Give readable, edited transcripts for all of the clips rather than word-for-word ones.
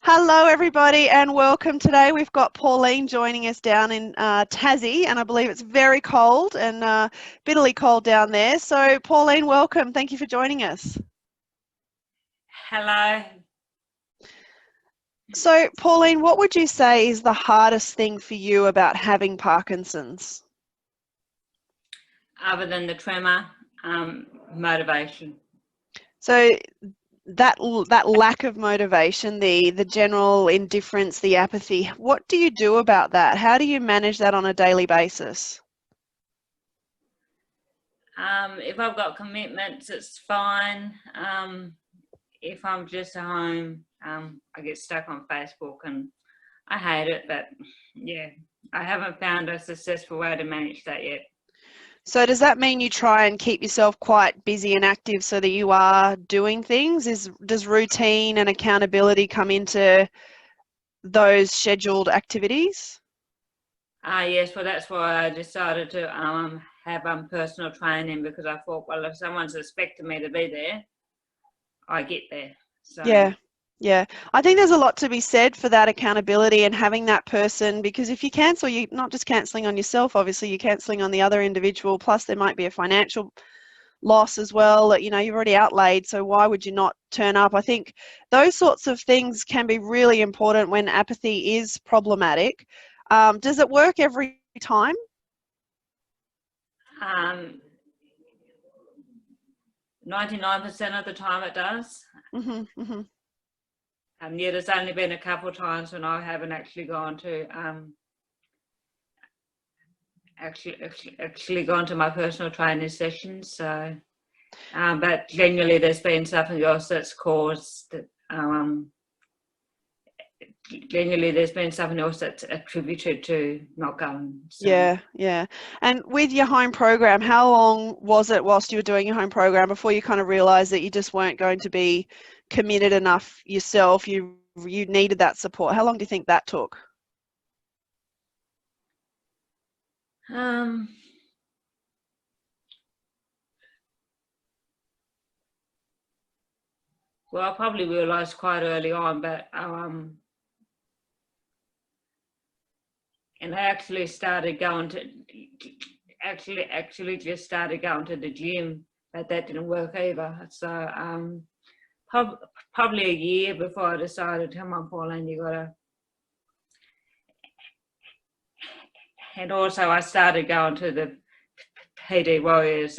Hello, everybody, and welcome. Today we've got Pauline joining us down in Tassie, and I believe it's very cold and bitterly cold down there. So, Pauline, welcome. Thank you for joining us. Hello. So, Pauline, what would you say is the hardest thing for you about having Parkinson's? Other than the tremor, motivation. So, that lack of motivation, the general indifference, the apathy, what do you do about that? How do you manage that on a daily basis? If I've got commitments, it's fine. If I'm just at home, I get stuck on Facebook and I hate it, but yeah, I haven't found a successful way to manage that yet. So does that mean you try and keep yourself quite busy and active so that you are doing things? Does routine and accountability come into those scheduled activities? Yes, well, that's why I decided to have personal training, because I thought, well, if someone's expecting me to be there, I get there. So. Yeah, yeah. I think there's a lot to be said for that accountability and having that person, because if you cancel, you're not just cancelling on yourself, obviously, you're cancelling on the other individual, plus there might be a financial loss as well that you've already outlaid, so why would you not turn up? I think those sorts of things can be really important when apathy is problematic. Does it work every time? Um, 99% of the time it does. Mm-hmm, mm-hmm. Yeah, there's only been a couple of times when I haven't actually gone to actually gone to my personal training sessions. So, but generally, there's been something else that's caused. Generally, there's been something else that's attributed to not going. So. Yeah, yeah. And with your home program, how long was it whilst you were doing your home program before you kind of realised that you just weren't going to be committed enough yourself? You needed that support. How long do you think that took? Um, well, I probably realised quite early on, but and I actually started going to just started going to the gym, but that didn't work either. So probably a year before I decided, come on, Pauline, you gotta. And also, I started going to the PD Warriors,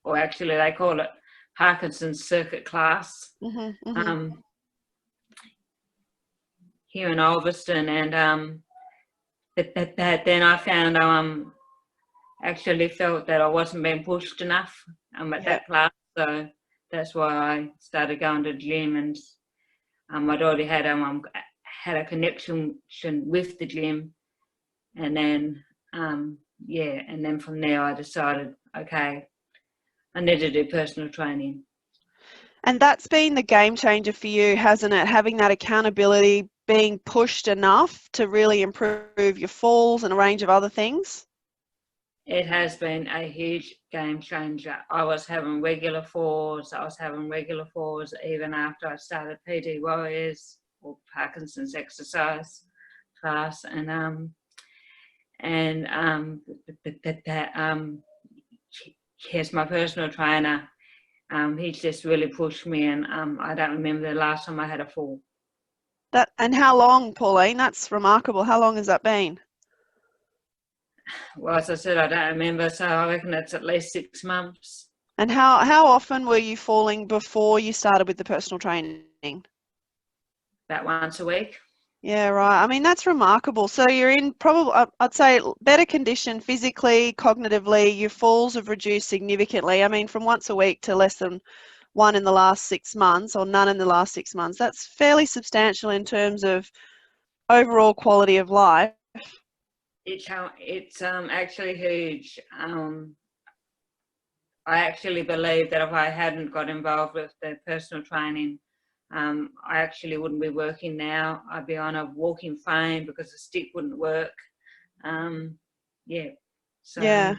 or actually they call it Parkinson's Circuit class, Mm-hmm, mm-hmm. here in Ulverston, and but then I found actually felt that I wasn't being pushed enough at Yeah. that class, so that's why I started going to the gym, and I'd already had a connection with the gym, and then and then from there I decided, okay, I need to do personal training. And that's been the game changer for you, hasn't it? Having that accountability, being pushed enough to really improve your falls and a range of other things. It has been a huge game changer. I was having regular falls. I was having regular falls even after I started PD Warriors or Parkinson's exercise class, here's my personal trainer. He's just really pushed me, and I don't remember the last time I had a fall. And how long, Pauline? That's remarkable. How long has that been? Well, as I said, I don't remember, so I reckon it's at least 6 months. And how often were you falling before you started with the personal training? About once a week. Yeah, right. I mean, that's remarkable. So you're in probably, I'd say, better condition physically, cognitively. Your falls have reduced significantly. I mean, from once a week to less than one in the last 6 months or none in the last 6 months. That's fairly substantial in terms of overall quality of life. It's actually huge. I actually believe that if I hadn't got involved with the personal training, I actually wouldn't be working now. I'd be on a walking frame because the stick wouldn't work. Yeah. So. Yeah.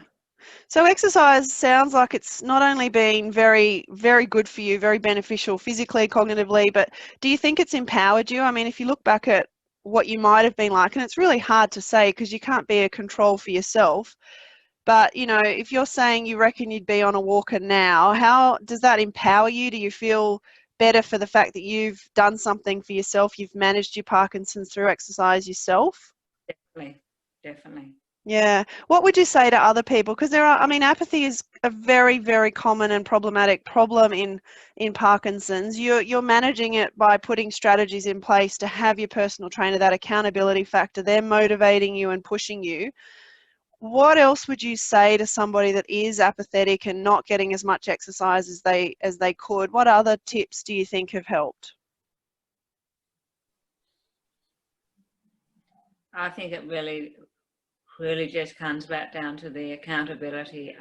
So exercise sounds like it's not only been very, very good for you, very beneficial physically, cognitively, but do you think it's empowered you? I mean, if you look back at what you might have been like, and it's really hard to say because you can't be a control for yourself, but you know, if you're saying you reckon you'd be on a walker now, how does that empower you? Do you feel better for the fact that you've done something for yourself, you've managed your Parkinson's through exercise yourself? Definitely, definitely. Yeah. What would you say to other people? Because there are, I mean, apathy is a very, very common and problematic problem in Parkinson's. You're managing it by putting strategies in place to have your personal trainer, that accountability factor. They're motivating you and pushing you. What else would you say to somebody that is apathetic and not getting as much exercise as they could? What other tips do you think have helped? I think it really just comes back down to the accountability.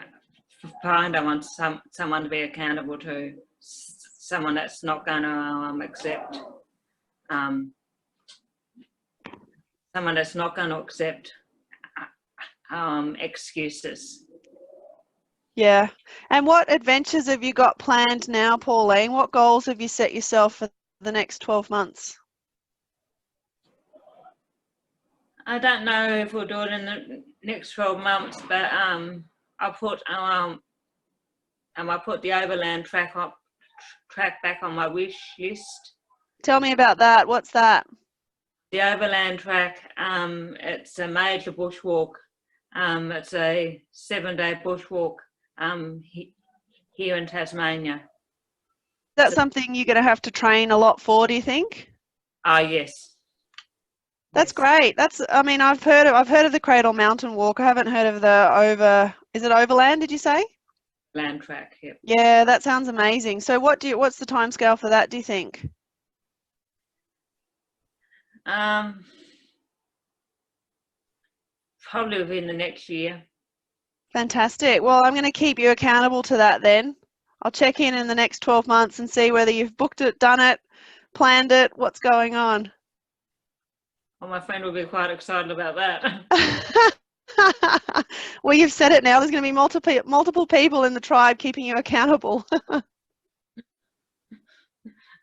Find I want someone to be accountable to, someone that's not going to accept, someone that's not going to accept excuses. Yeah. And what adventures have you got planned now, Pauline? What goals have you set yourself for the next 12 months? I don't know if we'll do it in the next 12 months, but I put the Overland Track back on my wish list. Tell me about that. What's that? The Overland Track, it's a major bushwalk. It's a 7-day bushwalk here in Tasmania. Is that something you're going to have to train a lot for, do you think? Yes. That's great. I mean, I've heard of the Cradle Mountain Walk. I haven't heard of is it Overland, did you say? Land Track, yep. Yeah, that sounds amazing. So what's the timescale for that, do you think? Probably within the next year. Fantastic. Well, I'm going to keep you accountable to that then. I'll check in the next 12 months and see whether you've booked it, done it, planned it, what's going on. Well, my friend will be quite excited about that. Well, you've said it now. There's going to be multiple people in the tribe keeping you accountable.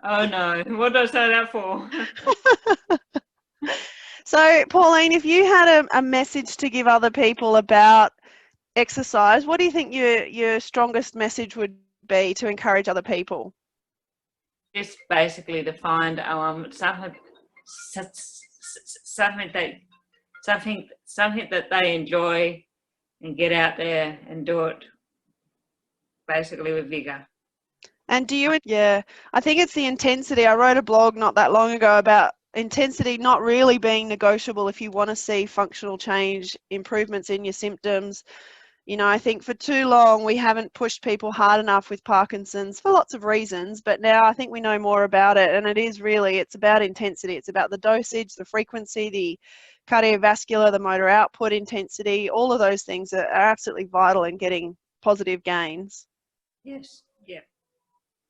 Oh no, what did I say that for? So, Pauline, if you had a message to give other people about exercise, what do you think your strongest message would be to encourage other people? Just basically to find something that they enjoy and get out there and do it basically with vigor. And yeah, I think it's the intensity. I wrote a blog not that long ago about intensity not really being negotiable if you want to see functional change, improvements in your symptoms. You know, I think for too long we haven't pushed people hard enough with Parkinson's for lots of reasons, but now I think we know more about it, and it's about intensity. It's about the dosage, the frequency, the cardiovascular, the motor output intensity. All of those things are absolutely vital in getting positive gains. Yes, yeah.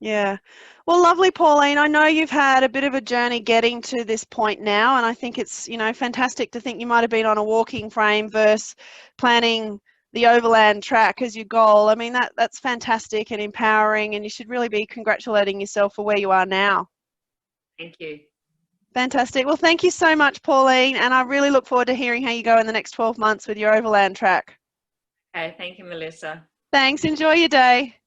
Yeah. Well, lovely, Pauline. I know you've had a bit of a journey getting to this point now, and I think it's, you know, fantastic to think you might have been on a walking frame versus planning the Overland Track as your goal. I mean, that's fantastic and empowering, and you should really be congratulating yourself for where you are now. Thank you. Fantastic. Well, thank you so much, Pauline, and I really look forward to hearing how you go in the next 12 months with your Overland Track. Okay, thank you, Melissa. Thanks. Enjoy your day.